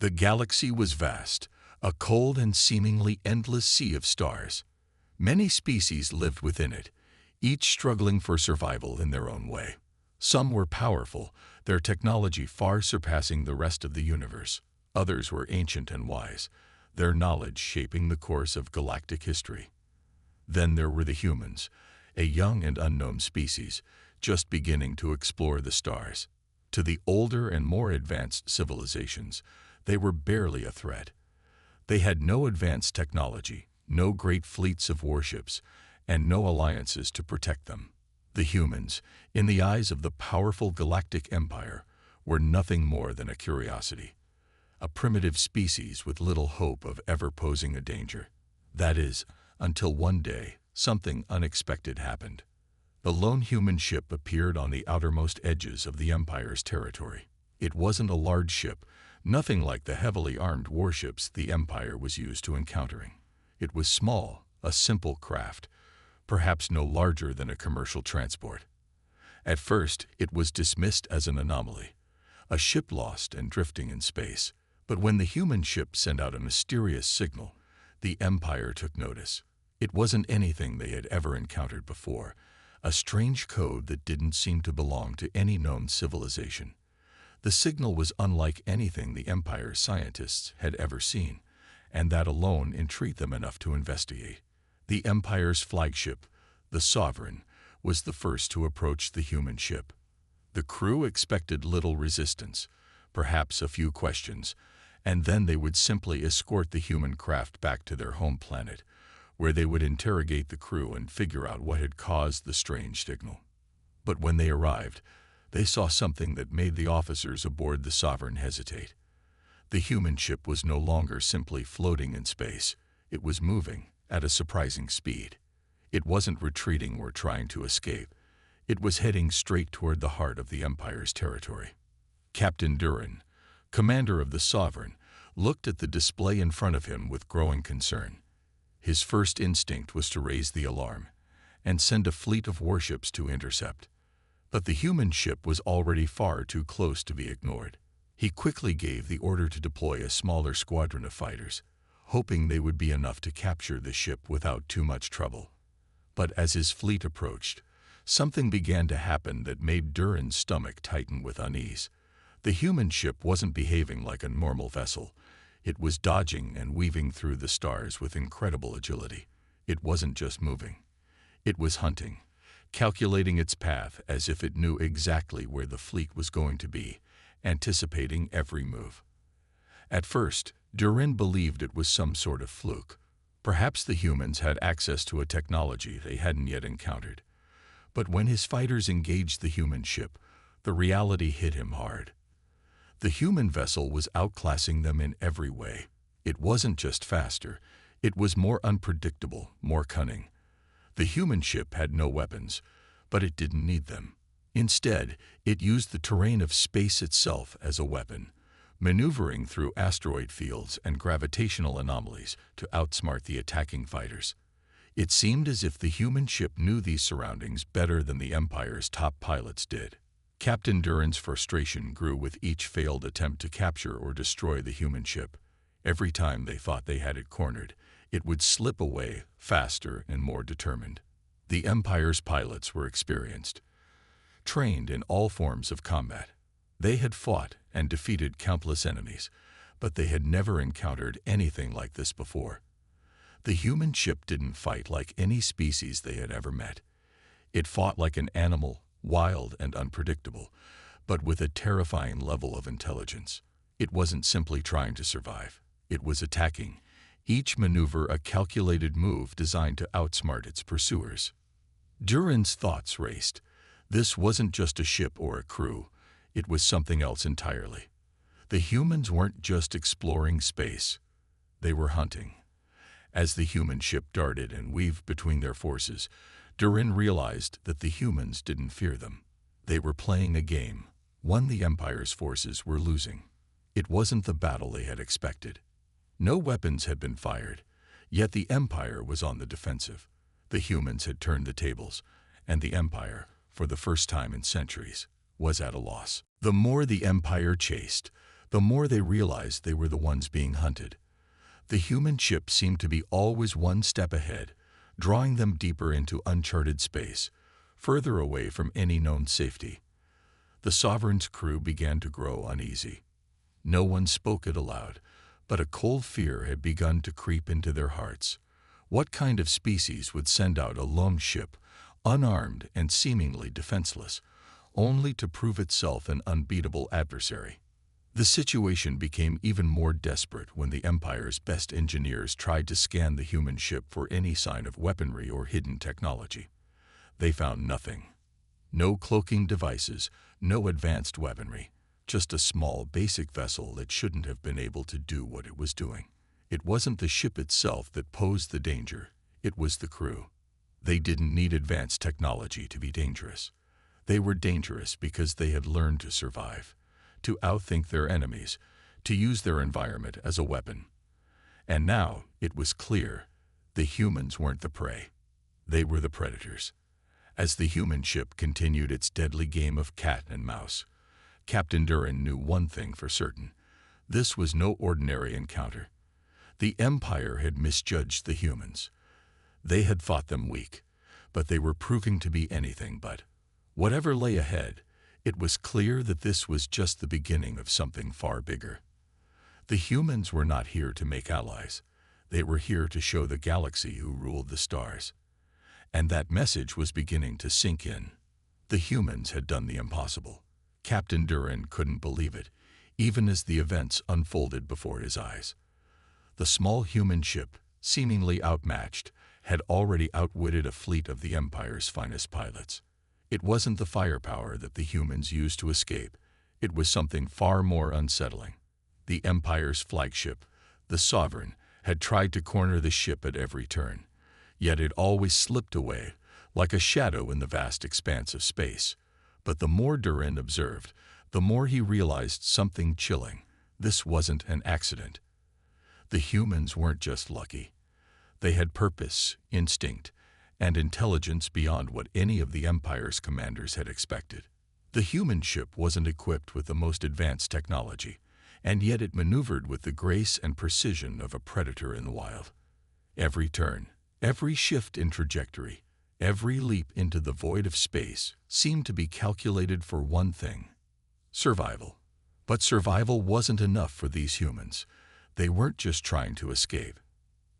The galaxy was vast, a cold and seemingly endless sea of stars. Many species lived within it, each struggling for survival in their own way. Some were powerful, their technology far surpassing the rest of the universe. Others were ancient and wise, their knowledge shaping the course of galactic history. Then there were the humans, a young and unknown species, just beginning to explore the stars. To the older and more advanced civilizations, they were barely a threat. They had no advanced technology, no great fleets of warships, and no alliances to protect them. The humans, in the eyes of the powerful galactic empire, were nothing more than a curiosity, a primitive species with little hope of ever posing a danger. That is, until one day, something unexpected happened. The lone human ship appeared on the outermost edges of the Empire's territory. It wasn't a large ship, nothing like the heavily armed warships the Empire was used to encountering. It was small, a simple craft, perhaps no larger than a commercial transport. At first, it was dismissed as an anomaly, a ship lost and drifting in space. But when the human ship sent out a mysterious signal, the Empire took notice. It wasn't anything they had ever encountered before, a strange code that didn't seem to belong to any known civilization. The signal was unlike anything the Empire's scientists had ever seen, and that alone intrigued them enough to investigate. The Empire's flagship, the Sovereign, was the first to approach the human ship. The crew expected little resistance, perhaps a few questions, and then they would simply escort the human craft back to their home planet, where they would interrogate the crew and figure out what had caused the strange signal. But when they arrived, they saw something that made the officers aboard the Sovereign hesitate. The human ship was no longer simply floating in space. It was moving at a surprising speed. It wasn't retreating or trying to escape. It was heading straight toward the heart of the Empire's territory. Captain Durin, commander of the Sovereign, looked at the display in front of him with growing concern. His first instinct was to raise the alarm and send a fleet of warships to intercept. But the human ship was already far too close to be ignored. He quickly gave the order to deploy a smaller squadron of fighters, hoping they would be enough to capture the ship without too much trouble. But as his fleet approached, something began to happen that made Durin's stomach tighten with unease. The human ship wasn't behaving like a normal vessel. It was dodging and weaving through the stars with incredible agility. It wasn't just moving. It was hunting, calculating its path as if it knew exactly where the fleet was going to be, anticipating every move. At first, Durin believed it was some sort of fluke. Perhaps the humans had access to a technology they hadn't yet encountered. But when his fighters engaged the human ship, the reality hit him hard. The human vessel was outclassing them in every way. It wasn't just faster, it was more unpredictable, more cunning. The human ship had no weapons, but it didn't need them. Instead, it used the terrain of space itself as a weapon, maneuvering through asteroid fields and gravitational anomalies to outsmart the attacking fighters. It seemed as if the human ship knew these surroundings better than the Empire's top pilots did. Captain Durin's frustration grew with each failed attempt to capture or destroy the human ship. Every time they thought they had it cornered, it would slip away, faster and more determined. The Empire's pilots were experienced, trained in all forms of combat. They had fought and defeated countless enemies, but they had never encountered anything like this before. The human ship didn't fight like any species they had ever met. It fought like an animal, wild and unpredictable, but with a terrifying level of intelligence. It wasn't simply trying to survive. It was attacking, each maneuver a calculated move designed to outsmart its pursuers. Durin's thoughts raced. This wasn't just a ship or a crew. It was something else entirely. The humans weren't just exploring space. They were hunting. As the human ship darted and weaved between their forces, Durin realized that the humans didn't fear them. They were playing a game, one the Empire's forces were losing. It wasn't the battle they had expected. No weapons had been fired, yet the Empire was on the defensive. The humans had turned the tables, and the Empire, for the first time in centuries, was at a loss. The more the Empire chased, the more they realized they were the ones being hunted. The human ship seemed to be always one step ahead, drawing them deeper into uncharted space, further away from any known safety. The Sovereign's crew began to grow uneasy. No one spoke it aloud, but a cold fear had begun to creep into their hearts. What kind of species would send out a lone ship, unarmed and seemingly defenseless, only to prove itself an unbeatable adversary? The situation became even more desperate when the Empire's best engineers tried to scan the human ship for any sign of weaponry or hidden technology. They found nothing. No cloaking devices, no advanced weaponry, just a small, basic vessel that shouldn't have been able to do what it was doing. It wasn't the ship itself that posed the danger, it was the crew. They didn't need advanced technology to be dangerous. They were dangerous because they had learned to survive, to outthink their enemies, to use their environment as a weapon. And now, it was clear, the humans weren't the prey. They were the predators. As the human ship continued its deadly game of cat and mouse, Captain Duran knew one thing for certain. This was no ordinary encounter. The Empire had misjudged the humans. They had thought them weak, but they were proving to be anything but. Whatever lay ahead, it was clear that this was just the beginning of something far bigger. The humans were not here to make allies. They were here to show the galaxy who ruled the stars. And that message was beginning to sink in. The humans had done the impossible. Captain Duran couldn't believe it, even as the events unfolded before his eyes. The small human ship, seemingly outmatched, had already outwitted a fleet of the Empire's finest pilots. It wasn't the firepower that the humans used to escape. It was something far more unsettling. The Empire's flagship, the Sovereign, had tried to corner the ship at every turn, yet it always slipped away, like a shadow in the vast expanse of space. But the more Duran observed, the more he realized something chilling. This wasn't an accident. The humans weren't just lucky. They had purpose, instinct, and intelligence beyond what any of the Empire's commanders had expected. The human ship wasn't equipped with the most advanced technology, and yet it maneuvered with the grace and precision of a predator in the wild. Every turn, every shift in trajectory, every leap into the void of space seemed to be calculated for one thing: survival. But survival wasn't enough for these humans. They weren't just trying to escape.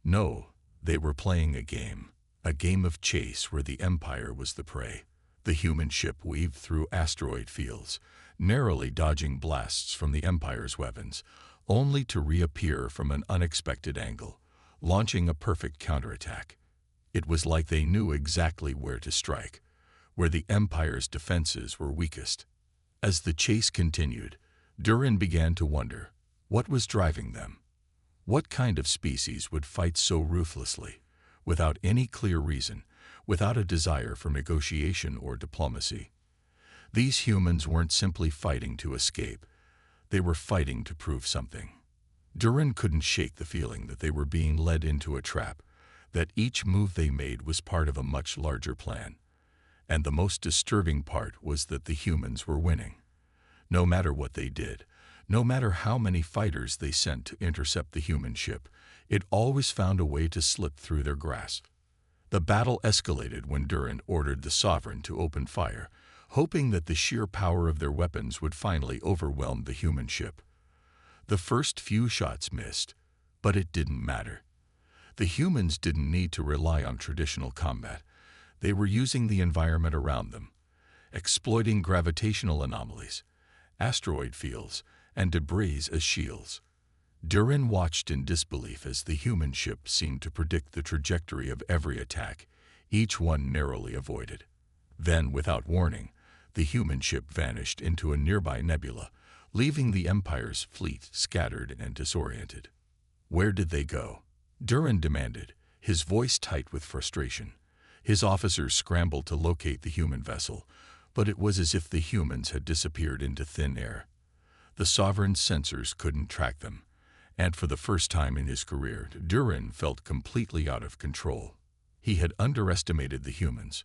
No, they were playing a game of chase where the Empire was the prey. The human ship weaved through asteroid fields, narrowly dodging blasts from the Empire's weapons, only to reappear from an unexpected angle, launching a perfect counterattack. It was like they knew exactly where to strike, where the Empire's defenses were weakest. As the chase continued, Duran began to wonder, what was driving them? What kind of species would fight so ruthlessly, without any clear reason, without a desire for negotiation or diplomacy? These humans weren't simply fighting to escape. They were fighting to prove something. Duran couldn't shake the feeling that they were being led into a trap, that each move they made was part of a much larger plan. And the most disturbing part was that the humans were winning. No matter what they did, no matter how many fighters they sent to intercept the human ship, it always found a way to slip through their grasp. The battle escalated when Duran ordered the Sovereign to open fire, hoping that the sheer power of their weapons would finally overwhelm the human ship. The first few shots missed, but it didn't matter. The humans didn't need to rely on traditional combat. They were using the environment around them, exploiting gravitational anomalies, asteroid fields, and debris as shields. Duran watched in disbelief as the human ship seemed to predict the trajectory of every attack, each one narrowly avoided. Then, without warning, the human ship vanished into a nearby nebula, leaving the Empire's fleet scattered and disoriented. Where did they go? Duran demanded, his voice tight with frustration. His officers scrambled to locate the human vessel, but it was as if the humans had disappeared into thin air. The Sovereign's sensors couldn't track them, and for the first time in his career, Duran felt completely out of control. He had underestimated the humans,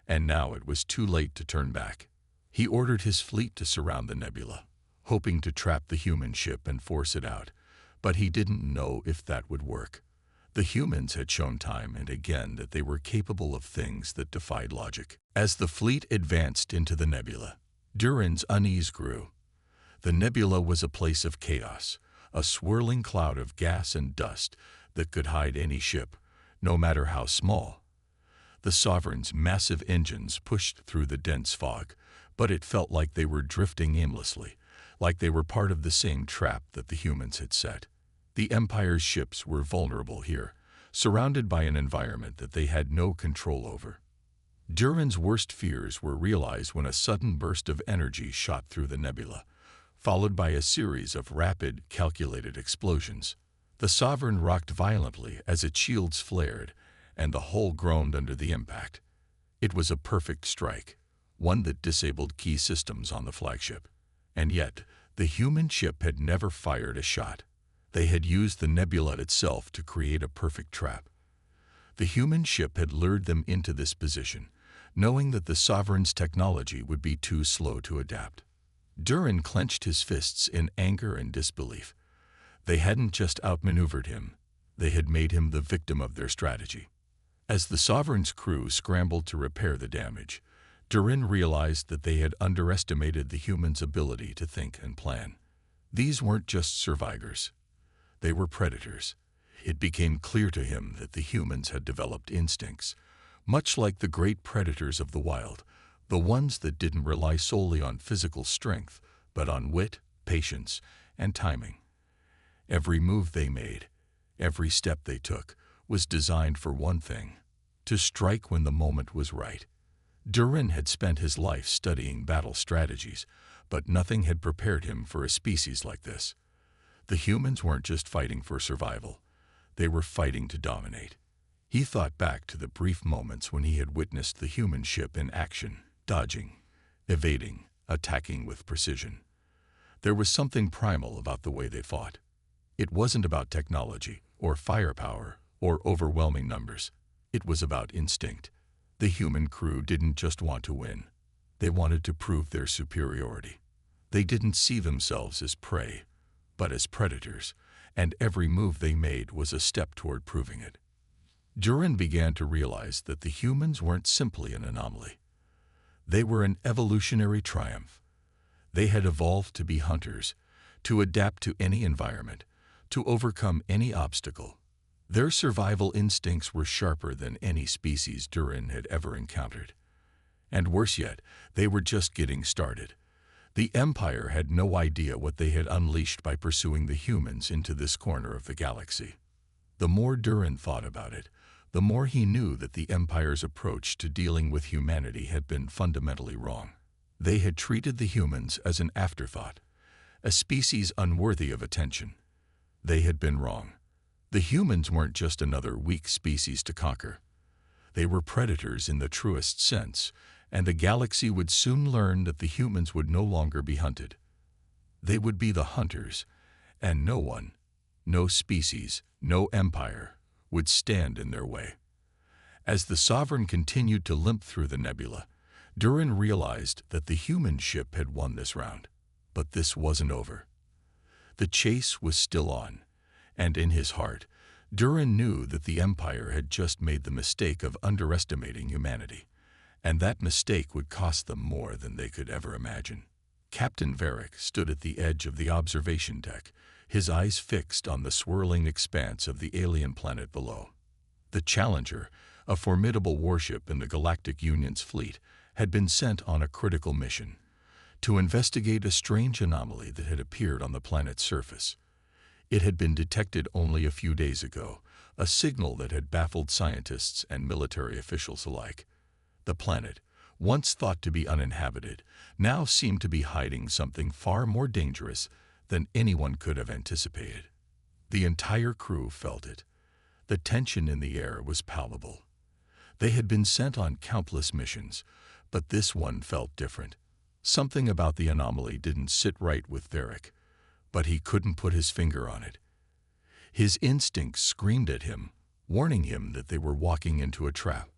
and now it was too late to turn back. He ordered his fleet to surround the nebula, hoping to trap the human ship and force it out, but he didn't know if that would work. The humans had shown time and again that they were capable of things that defied logic. As the fleet advanced into the nebula, Durin's unease grew. The nebula was a place of chaos, a swirling cloud of gas and dust that could hide any ship, no matter how small. The Sovereign's massive engines pushed through the dense fog, but it felt like they were drifting aimlessly, like they were part of the same trap that the humans had set. The Empire's ships were vulnerable here, surrounded by an environment that they had no control over. Durin's worst fears were realized when a sudden burst of energy shot through the nebula, followed by a series of rapid, calculated explosions. The Sovereign rocked violently as its shields flared, and the hull groaned under the impact. It was a perfect strike, one that disabled key systems on the flagship. And yet, the human ship had never fired a shot. They had used the nebula itself to create a perfect trap. The human ship had lured them into this position, knowing that the Sovereign's technology would be too slow to adapt. Durin clenched his fists in anger and disbelief. They hadn't just outmaneuvered him, they had made him the victim of their strategy. As the Sovereign's crew scrambled to repair the damage, Durin realized that they had underestimated the humans' ability to think and plan. These weren't just survivors. They were predators. It became clear to him that the humans had developed instincts, much like the great predators of the wild, the ones that didn't rely solely on physical strength, but on wit, patience, and timing. Every move they made, every step they took, was designed for one thing: to strike when the moment was right. Durin had spent his life studying battle strategies, but nothing had prepared him for a species like this. The humans weren't just fighting for survival, they were fighting to dominate. He thought back to the brief moments when he had witnessed the human ship in action, dodging, evading, attacking with precision. There was something primal about the way they fought. It wasn't about technology, or firepower, or overwhelming numbers. It was about instinct. The human crew didn't just want to win. They wanted to prove their superiority. They didn't see themselves as prey, but as predators, and every move they made was a step toward proving it. Durin began to realize that the humans weren't simply an anomaly. They were an evolutionary triumph. They had evolved to be hunters, to adapt to any environment, to overcome any obstacle. Their survival instincts were sharper than any species Durin had ever encountered. And worse yet, they were just getting started. The Empire had no idea what they had unleashed by pursuing the humans into this corner of the galaxy. The more Durin thought about it, the more he knew that the Empire's approach to dealing with humanity had been fundamentally wrong. They had treated the humans as an afterthought, a species unworthy of attention. They had been wrong. The humans weren't just another weak species to conquer. They were predators in the truest sense, and the galaxy would soon learn that the humans would no longer be hunted. They would be the hunters, and no one, no species, no empire, would stand in their way. As the Sovereign continued to limp through the nebula, Durin realized that the human ship had won this round. But this wasn't over. The chase was still on, and in his heart, Durin knew that the Empire had just made the mistake of underestimating humanity, and that mistake would cost them more than they could ever imagine. Captain Varric stood at the edge of the observation deck, his eyes fixed on the swirling expanse of the alien planet below. The Challenger, a formidable warship in the Galactic Union's fleet, had been sent on a critical mission to investigate a strange anomaly that had appeared on the planet's surface. It had been detected only a few days ago, a signal that had baffled scientists and military officials alike. The planet, once thought to be uninhabited, now seemed to be hiding something far more dangerous than anyone could have anticipated. The entire crew felt it. The tension in the air was palpable. They had been sent on countless missions, but this one felt different. Something about the anomaly didn't sit right with Varric, but he couldn't put his finger on it. His instincts screamed at him, warning him that they were walking into a trap.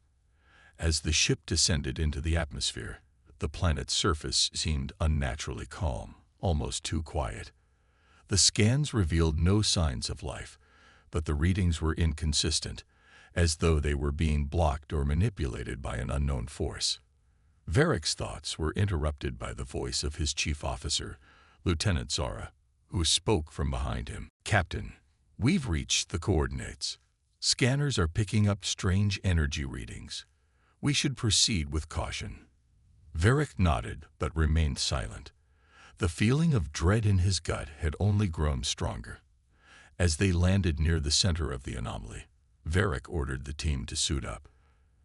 As the ship descended into the atmosphere, the planet's surface seemed unnaturally calm, almost too quiet. The scans revealed no signs of life, but the readings were inconsistent, as though they were being blocked or manipulated by an unknown force. Varric's thoughts were interrupted by the voice of his chief officer, Lieutenant Zara, who spoke from behind him. "Captain, we've reached the coordinates. Scanners are picking up strange energy readings. We should proceed with caution." Varric nodded but remained silent. The feeling of dread in his gut had only grown stronger. As they landed near the center of the anomaly, Varric ordered the team to suit up.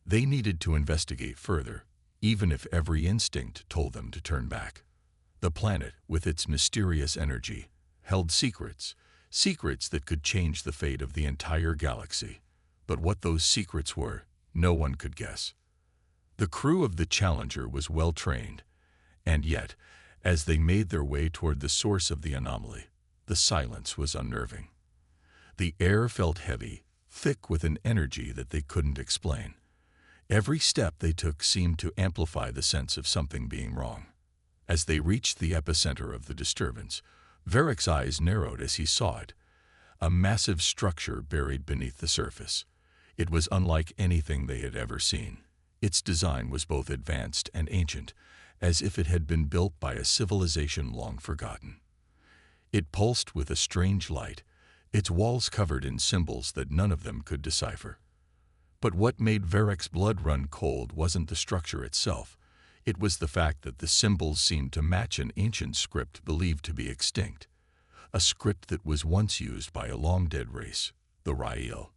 They needed to investigate further, even if every instinct told them to turn back. The planet, with its mysterious energy, held secrets that could change the fate of the entire galaxy. But what those secrets were, no one could guess. The crew of the Challenger was well trained, and yet, as they made their way toward the source of the anomaly, the silence was unnerving. The air felt heavy, thick with an energy that they couldn't explain. Every step they took seemed to amplify the sense of something being wrong. As they reached the epicenter of the disturbance, Varric's eyes narrowed as he saw it, a massive structure buried beneath the surface. It was unlike anything they had ever seen. Its design was both advanced and ancient, as if it had been built by a civilization long forgotten. It pulsed with a strange light, its walls covered in symbols that none of them could decipher. But what made Varric's blood run cold wasn't the structure itself. It was the fact that the symbols seemed to match an ancient script believed to be extinct, a script that was once used by a long-dead race, the Rael.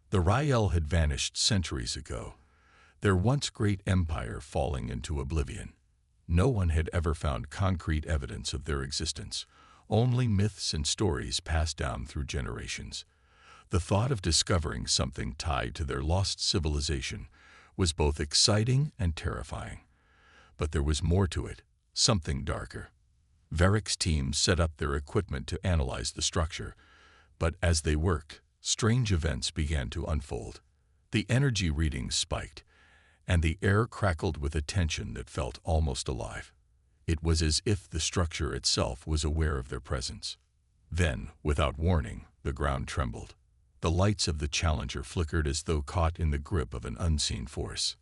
The Rael had vanished centuries ago, their once great empire falling into oblivion. No one had ever found concrete evidence of their existence, only myths and stories passed down through generations. The thought of discovering something tied to their lost civilization was both exciting and terrifying. But there was more to it, something darker. Varric's team set up their equipment to analyze the structure, but as they worked, strange events began to unfold. The energy readings spiked, and the air crackled with a tension that felt almost alive. It was as if the structure itself was aware of their presence. Then, without warning, the ground trembled. The lights of the Challenger flickered as though caught in the grip of an unseen force.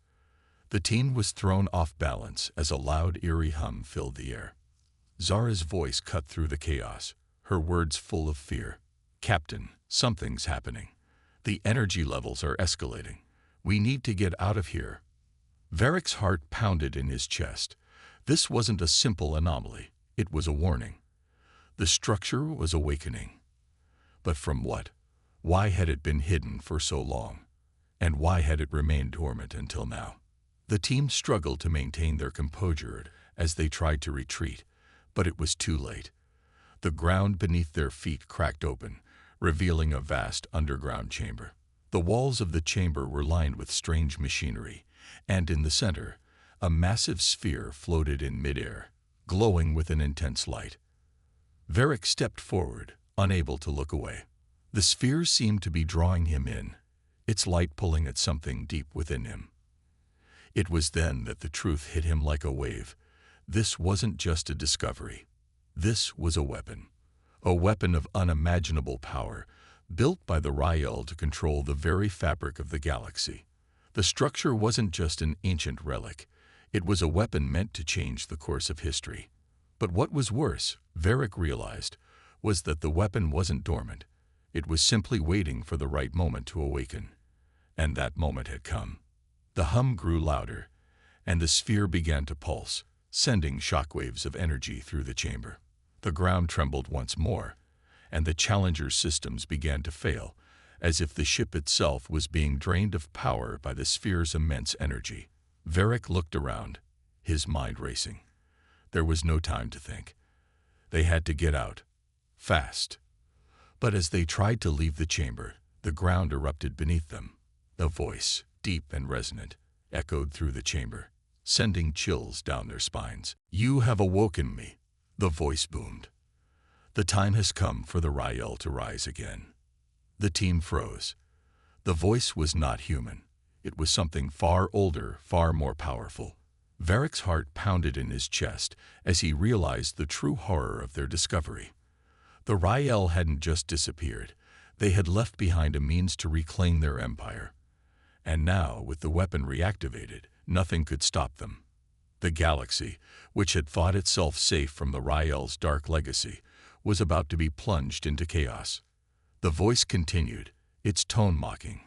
The team was thrown off balance as a loud, eerie hum filled the air. Zara's voice cut through the chaos, her words full of fear. "Captain, something's happening. The energy levels are escalating. We need to get out of here." Varric's heart pounded in his chest. This wasn't a simple anomaly, it was a warning. The structure was awakening. But from what? Why had it been hidden for so long? And why had it remained dormant until now? The team struggled to maintain their composure as they tried to retreat, but it was too late. The ground beneath their feet cracked open, revealing a vast underground chamber. The walls of the chamber were lined with strange machinery, and in the center, a massive sphere floated in midair, glowing with an intense light. Varric stepped forward, unable to look away. The sphere seemed to be drawing him in, its light pulling at something deep within him. It was then that the truth hit him like a wave. This wasn't just a discovery. This was a weapon of unimaginable power, built by the Rael to control the very fabric of the galaxy. The structure wasn't just an ancient relic. It was a weapon meant to change the course of history. But what was worse, Varric realized, was that the weapon wasn't dormant. It was simply waiting for the right moment to awaken. And that moment had come. The hum grew louder, and the sphere began to pulse, sending shockwaves of energy through the chamber. The ground trembled once more, and the Challenger's systems began to fail, as if the ship itself was being drained of power by the sphere's immense energy. Varric looked around, his mind racing. There was no time to think. They had to get out, fast. But as they tried to leave the chamber, the ground erupted beneath them. A voice, deep and resonant, echoed through the chamber, sending chills down their spines. "You have awoken me," the voice boomed. "The time has come for the Rael to rise again." The team froze. The voice was not human. It was something far older, far more powerful. Varric's heart pounded in his chest as he realized the true horror of their discovery. The Rael hadn't just disappeared. They had left behind a means to reclaim their empire. And now, with the weapon reactivated, nothing could stop them. The galaxy, which had thought itself safe from the Rael's dark legacy, was about to be plunged into chaos. The voice continued, its tone mocking.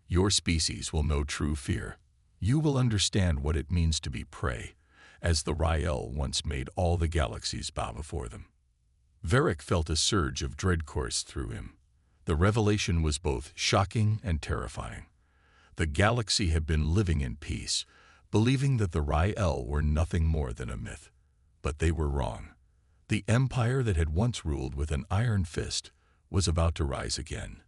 Your species will know true fear. You will understand what it means to be prey, as the Rael once made all the galaxies bow before them. Varric felt a surge of dread course through him. The revelation was both shocking and terrifying. The galaxy had been living in peace, believing that the Rael were nothing more than a myth. But they were wrong. The empire that had once ruled with an iron fist was about to rise again.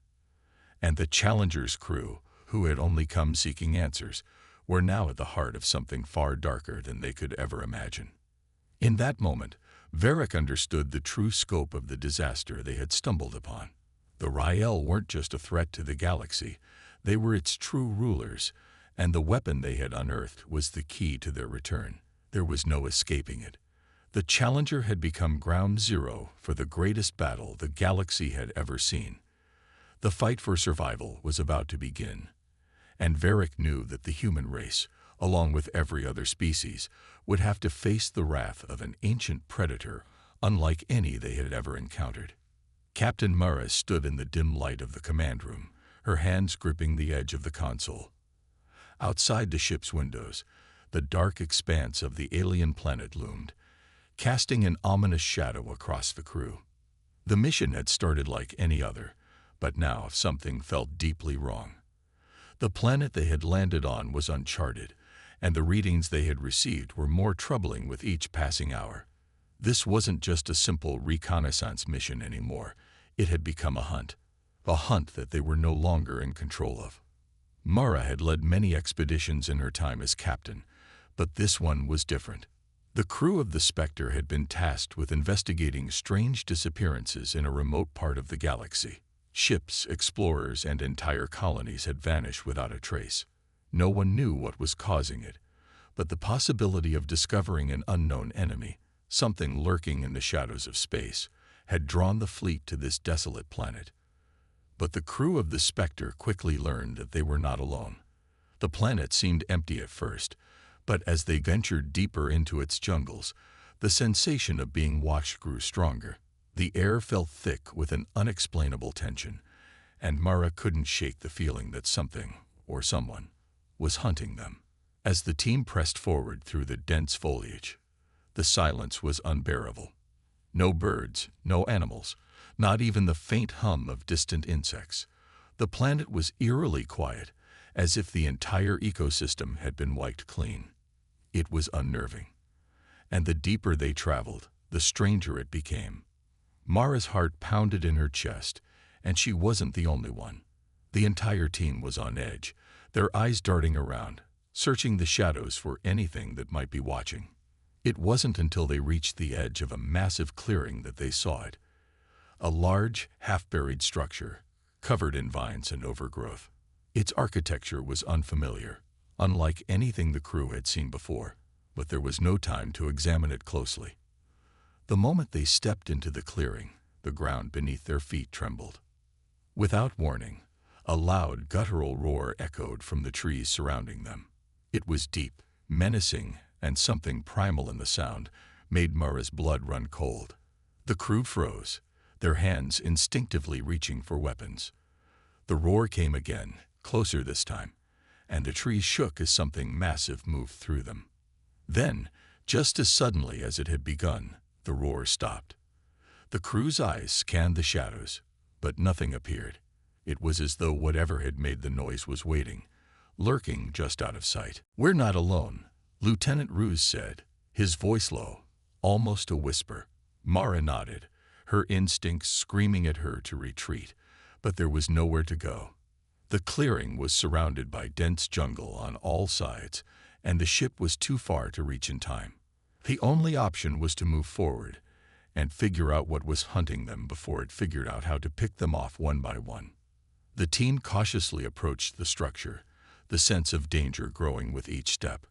And the Challenger's crew, who had only come seeking answers, were now at the heart of something far darker than they could ever imagine. In that moment, Varric understood the true scope of the disaster they had stumbled upon. The Rael weren't just a threat to the galaxy, they were its true rulers, and the weapon they had unearthed was the key to their return. There was no escaping it. The Challenger had become ground zero for the greatest battle the galaxy had ever seen. The fight for survival was about to begin, and Varric knew that the human race, along with every other species, would have to face the wrath of an ancient predator unlike any they had ever encountered. Captain Mara stood in the dim light of the command room, her hands gripping the edge of the console. Outside the ship's windows, the dark expanse of the alien planet loomed, casting an ominous shadow across the crew. The mission had started like any other, but now something felt deeply wrong. The planet they had landed on was uncharted, and the readings they had received were more troubling with each passing hour. This wasn't just a simple reconnaissance mission anymore. It had become a hunt that they were no longer in control of. Mara had led many expeditions in her time as captain, but this one was different. The crew of the Spectre had been tasked with investigating strange disappearances in a remote part of the galaxy. Ships, explorers, and entire colonies had vanished without a trace. No one knew what was causing it, but the possibility of discovering an unknown enemy, something lurking in the shadows of space, had drawn the fleet to this desolate planet. But the crew of the Spectre quickly learned that they were not alone. The planet seemed empty at first, but as they ventured deeper into its jungles, the sensation of being watched grew stronger. The air felt thick with an unexplainable tension, and Mara couldn't shake the feeling that something, or someone, was hunting them. As the team pressed forward through the dense foliage, the silence was unbearable. No birds, no animals, not even the faint hum of distant insects. The planet was eerily quiet, as if the entire ecosystem had been wiped clean. It was unnerving. And the deeper they traveled, the stranger it became. Mara's heart pounded in her chest, and she wasn't the only one. The entire team was on edge, their eyes darting around, searching the shadows for anything that might be watching. It wasn't until they reached the edge of a massive clearing that they saw it. A large, half-buried structure, covered in vines and overgrowth. Its architecture was unfamiliar, unlike anything the crew had seen before, but there was no time to examine it closely. The moment they stepped into the clearing, the ground beneath their feet trembled. Without warning, a loud, guttural roar echoed from the trees surrounding them. It was deep, menacing, and something primal in the sound made Mara's blood run cold. The crew froze, their hands instinctively reaching for weapons. The roar came again, closer this time, and the trees shook as something massive moved through them. Then, just as suddenly as it had begun, the roar stopped. The crew's eyes scanned the shadows, but nothing appeared. It was as though whatever had made the noise was waiting, lurking just out of sight. "We're not alone," Lieutenant Ruse said, his voice low, almost a whisper. Mara nodded, her instincts screaming at her to retreat, but there was nowhere to go. The clearing was surrounded by dense jungle on all sides, and the ship was too far to reach in time. The only option was to move forward and figure out what was hunting them before it figured out how to pick them off one by one. The team cautiously approached the structure, the sense of danger growing with each step.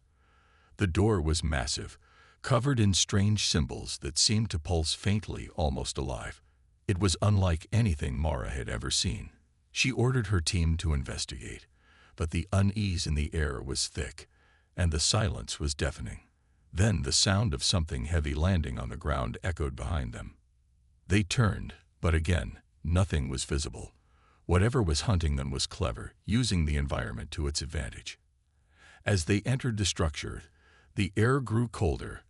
The door was massive, covered in strange symbols that seemed to pulse faintly, almost alive. It was unlike anything Mara had ever seen. She ordered her team to investigate, but the unease in the air was thick, and the silence was deafening. Then the sound of something heavy landing on the ground echoed behind them. They turned, but again, nothing was visible. Whatever was hunting them was clever, using the environment to its advantage. As they entered the structure, the air grew colder,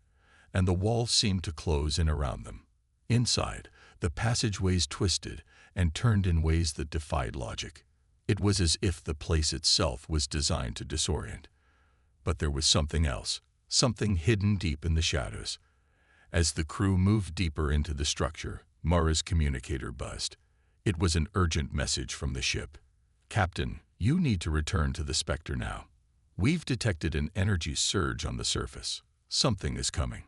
and the walls seemed to close in around them. Inside, the passageways twisted and turned in ways that defied logic. It was as if the place itself was designed to disorient. But there was something else, something hidden deep in the shadows. As the crew moved deeper into the structure, Mara's communicator buzzed. It was an urgent message from the ship. "Captain, you need to return to the Spectre now. We've detected an energy surge on the surface. Something is coming."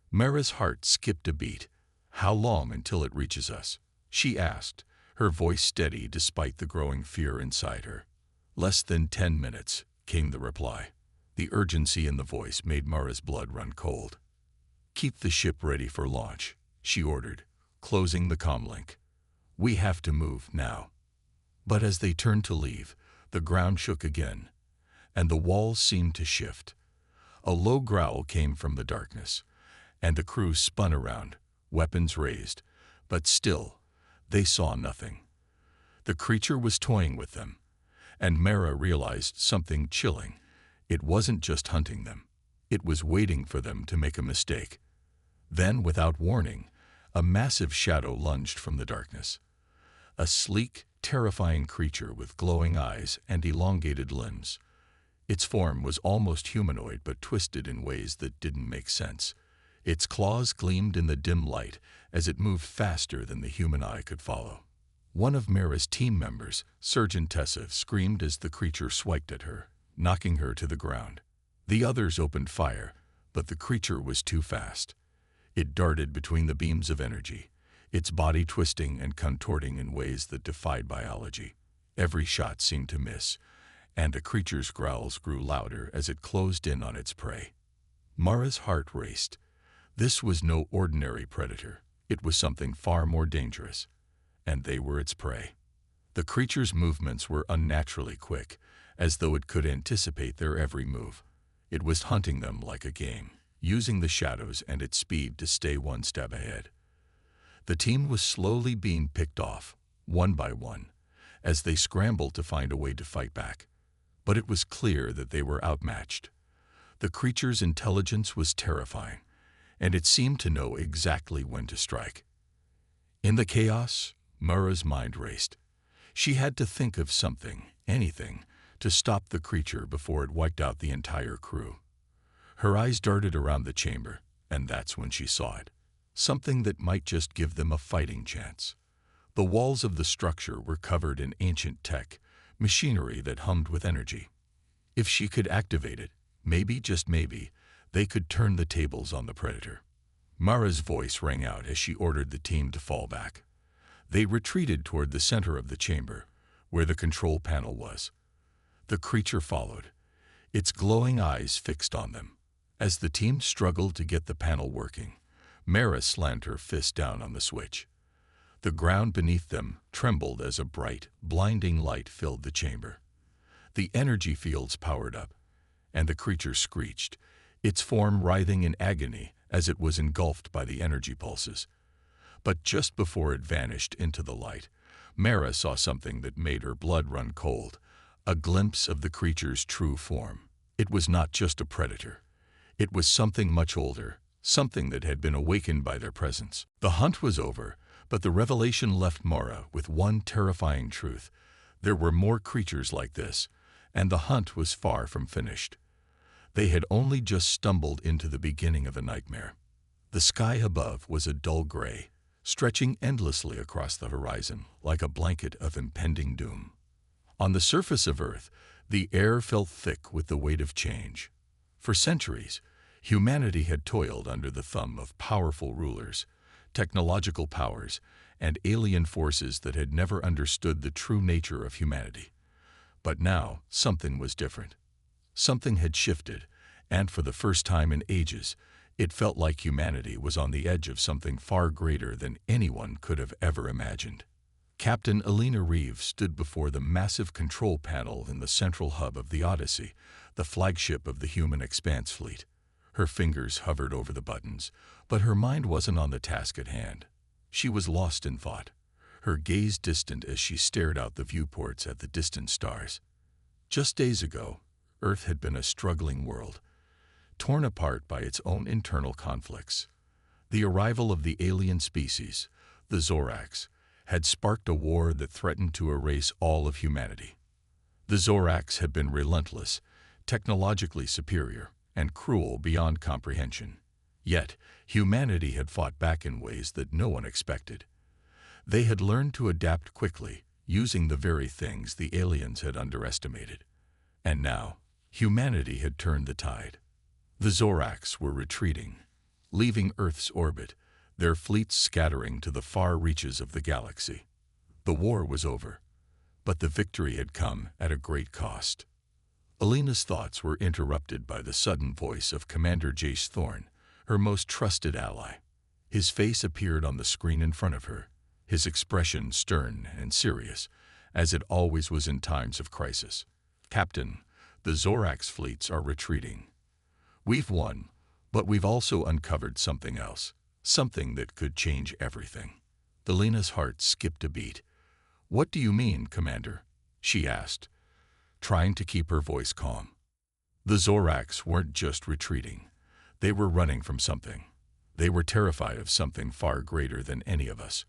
Mara's heart skipped a beat. "How long until it reaches us?" she asked, her voice steady despite the growing fear inside her. "Less than 10 minutes, came the reply. The urgency in the voice made Mara's blood run cold. "Keep the ship ready for launch," she ordered, closing the comlink. "We have to move now." But as they turned to leave, the ground shook again, and the walls seemed to shift. A low growl came from the darkness, and the crew spun around, weapons raised, but still, they saw nothing. The creature was toying with them, and Mara realized something chilling. It wasn't just hunting them. It was waiting for them to make a mistake. Then, without warning, a massive shadow lunged from the darkness. A sleek, terrifying creature with glowing eyes and elongated limbs. Its form was almost humanoid but twisted in ways that didn't make sense. Its claws gleamed in the dim light as it moved faster than the human eye could follow. One of Mara's team members, Surgeon Tessa, screamed as the creature swiped at her, knocking her to the ground. The others opened fire, but the creature was too fast. It darted between the beams of energy, its body twisting and contorting in ways that defied biology. Every shot seemed to miss, and the creature's growls grew louder as it closed in on its prey. Mara's heart raced. This was no ordinary predator. It was something far more dangerous, and they were its prey. The creature's movements were unnaturally quick, as though it could anticipate their every move. It was hunting them like a game, using the shadows and its speed to stay one step ahead. The team was slowly being picked off, one by one, as they scrambled to find a way to fight back. But it was clear that they were outmatched. The creature's intelligence was terrifying, and it seemed to know exactly when to strike. In the chaos, Mara's mind raced. She had to think of something, anything, to stop the creature before it wiped out the entire crew. Her eyes darted around the chamber, and that's when she saw it. Something that might just give them a fighting chance. The walls of the structure were covered in ancient tech, machinery that hummed with energy. If she could activate it, maybe, just maybe, they could turn the tables on the predator. Mara's voice rang out as she ordered the team to fall back. They retreated toward the center of the chamber, where the control panel was. The creature followed, its glowing eyes fixed on them. As the team struggled to get the panel working, Mara slammed her fist down on the switch. The ground beneath them trembled as a bright, blinding light filled the chamber. The energy fields powered up, and the creature screeched, its form writhing in agony as it was engulfed by the energy pulses. But just before it vanished into the light, Mara saw something that made her blood run cold, a glimpse of the creature's true form. It was not just a predator. It was something much older, something that had been awakened by their presence. The hunt was over, but the revelation left Mara with one terrifying truth. There were more creatures like this, and the hunt was far from finished. They had only just stumbled into the beginning of a nightmare. The sky above was a dull gray, stretching endlessly across the horizon like a blanket of impending doom. On the surface of Earth, the air felt thick with the weight of change. For centuries, humanity had toiled under the thumb of powerful rulers, technological powers, and alien forces that had never understood the true nature of humanity. But now, something was different. Something had shifted, And for the first time in ages, it felt like humanity was on the edge of something far greater than anyone could have ever imagined. Captain Elena Reeves stood before the massive control panel in the central hub of the Odyssey, the flagship of the human expanse fleet. Her fingers hovered over the buttons, but her mind wasn't on the task at hand. She was lost in thought, her gaze distant as she stared out the viewports at the distant stars. Just days ago, Earth had been a struggling world, torn apart by its own internal conflicts. The arrival of the alien species, the Zoraks, had sparked a war that threatened to erase all of humanity. The Zoraks had been relentless, technologically superior, and cruel beyond comprehension. Yet, humanity had fought back in ways that no one expected. They had learned to adapt quickly, using the very things the aliens had underestimated. And now, humanity had turned the tide. The Zoraks were retreating, leaving Earth's orbit, their fleets scattering to the far reaches of the galaxy. The war was over, but the victory had come at a great cost. Elena's thoughts were interrupted by the sudden voice of Commander Jace Thorne, her most trusted ally. His face appeared on the screen in front of her, his expression stern and serious, as it always was in times of crisis. "Captain, the Zoraks fleets are retreating. We've won, but we've also uncovered something else, something that could change everything." Elena's heart skipped a beat. "What do you mean, Commander?" she asked, trying to keep her voice calm. The Zoraks weren't just retreating. They were running from something. They were terrified of something far greater than any of us,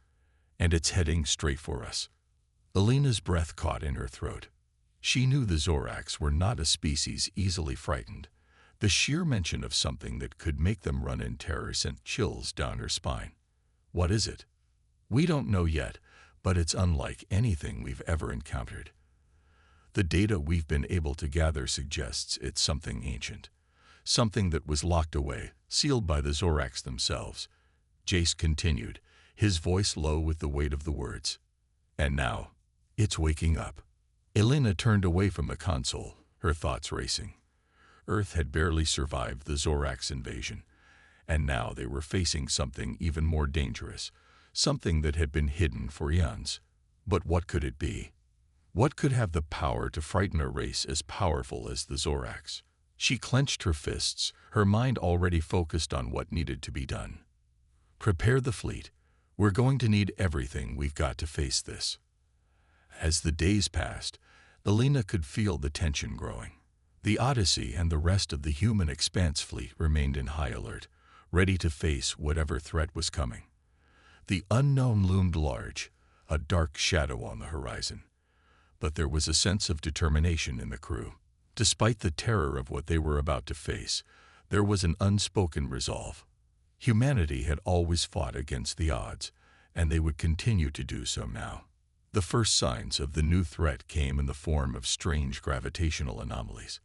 and it's heading straight for us. Elena's breath caught in her throat. She knew the Zoraks were not a species easily frightened. The sheer mention of something that could make them run in terror sent chills down her spine. "What is it?" "We don't know yet, but it's unlike anything we've ever encountered. The data we've been able to gather suggests it's something ancient, something that was locked away, sealed by the Zoraks themselves." Jace continued, his voice low with the weight of the words. "And now, it's waking up." Elena turned away from the console, her thoughts racing. Earth had barely survived the Zoraks' invasion, and now they were facing something even more dangerous, something that had been hidden for eons. But what could it be? What could have the power to frighten a race as powerful as the Zoraks? She clenched her fists, her mind already focused on what needed to be done. "Prepare the fleet. We're going to need everything we've got to face this." As the days passed, Elena could feel the tension growing. The Odyssey and the rest of the human expanse fleet remained in high alert, ready to face whatever threat was coming. The unknown loomed large, a dark shadow on the horizon. But there was a sense of determination in the crew. Despite the terror of what they were about to face, there was an unspoken resolve. Humanity had always fought against the odds, and they would continue to do so now. The first signs of the new threat came in the form of strange gravitational anomalies.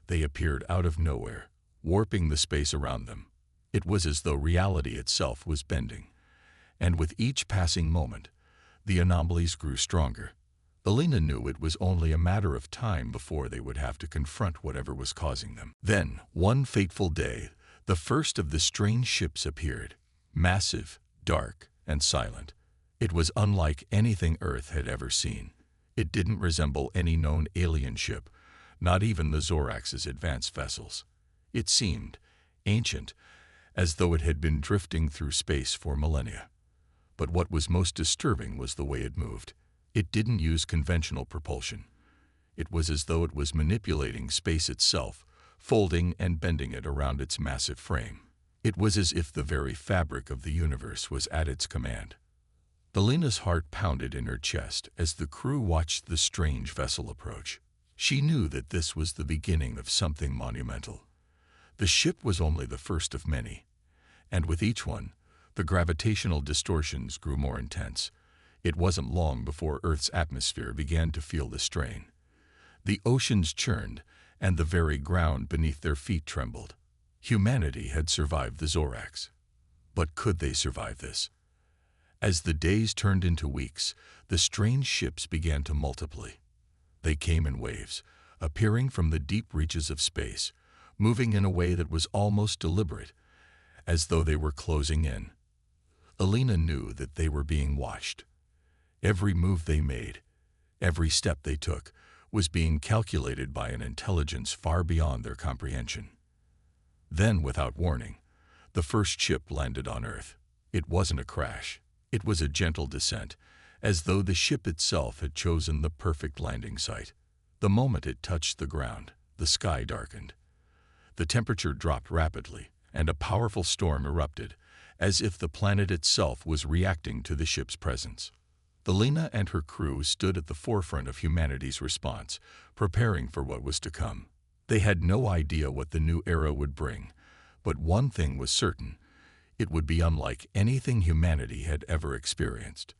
They appeared out of nowhere, warping the space around them. It was as though reality itself was bending, and with each passing moment, the anomalies grew stronger. Elena knew it was only a matter of time before they would have to confront whatever was causing them. Then, one fateful day, the first of the strange ships appeared, massive, dark, and silent. It was unlike anything Earth had ever seen. It didn't resemble any known alien ship, not even the Zoraks' advanced vessels. It seemed ancient, as though it had been drifting through space for millennia. But what was most disturbing was the way it moved. It didn't use conventional propulsion. It was as though it was manipulating space itself, folding and bending it around its massive frame. It was as if the very fabric of the universe was at its command. Elena's heart pounded in her chest as the crew watched the strange vessel approach. She knew that this was the beginning of something monumental. The ship was only the first of many, and with each one, the gravitational distortions grew more intense. It wasn't long before Earth's atmosphere began to feel the strain. The oceans churned, and the very ground beneath their feet trembled. Humanity had survived the Zoraks. But could they survive this? As the days turned into weeks, the strange ships began to multiply. They came in waves, appearing from the deep reaches of space, moving in a way that was almost deliberate, as though they were closing in. Alina knew that they were being watched. Every move they made, every step they took, was being calculated by an intelligence far beyond their comprehension. Then, without warning, the first ship landed on Earth. It wasn't a crash. It was a gentle descent, as though the ship itself had chosen the perfect landing site. The moment it touched the ground, the sky darkened. The temperature dropped rapidly, and a powerful storm erupted, as if the planet itself was reacting to the ship's presence. Alina and her crew stood at the forefront of humanity's response, preparing for what was to come. They had no idea what the new era would bring, but one thing was certain: it would be unlike anything humanity had ever experienced.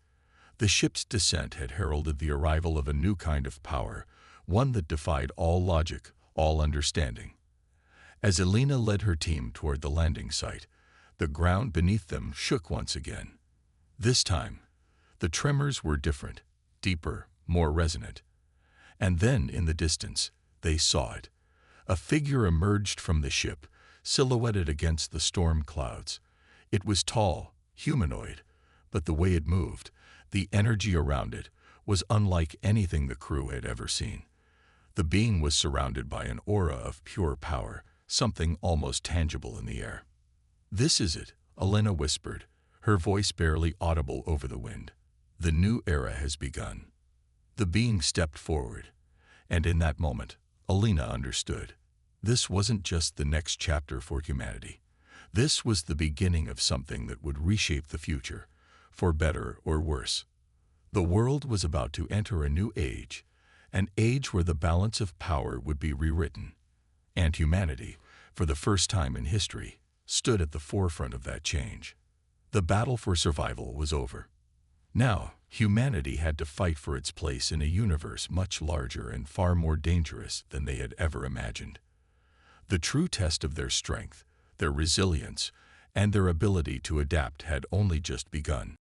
The ship's descent had heralded the arrival of a new kind of power, one that defied all logic, all understanding. As Alina led her team toward the landing site, the ground beneath them shook once again. This time, the tremors were different, deeper, more resonant. And then, in the distance, they saw it. A figure emerged from the ship, silhouetted against the storm clouds. It was tall, humanoid, but the way it moved, the energy around it, was unlike anything the crew had ever seen. The being was surrounded by an aura of pure power, something almost tangible in the air. "This is it," Alina whispered, her voice barely audible over the wind. "The new era has begun." The being stepped forward, and in that moment, Alina understood. This wasn't just the next chapter for humanity. This was the beginning of something that would reshape the future, for better or worse. The world was about to enter a new age, an age where the balance of power would be rewritten. And humanity, for the first time in history, stood at the forefront of that change. The battle for survival was over. Now, humanity had to fight for its place in a universe much larger and far more dangerous than they had ever imagined. The true test of their strength, their resilience, and their ability to adapt had only just begun.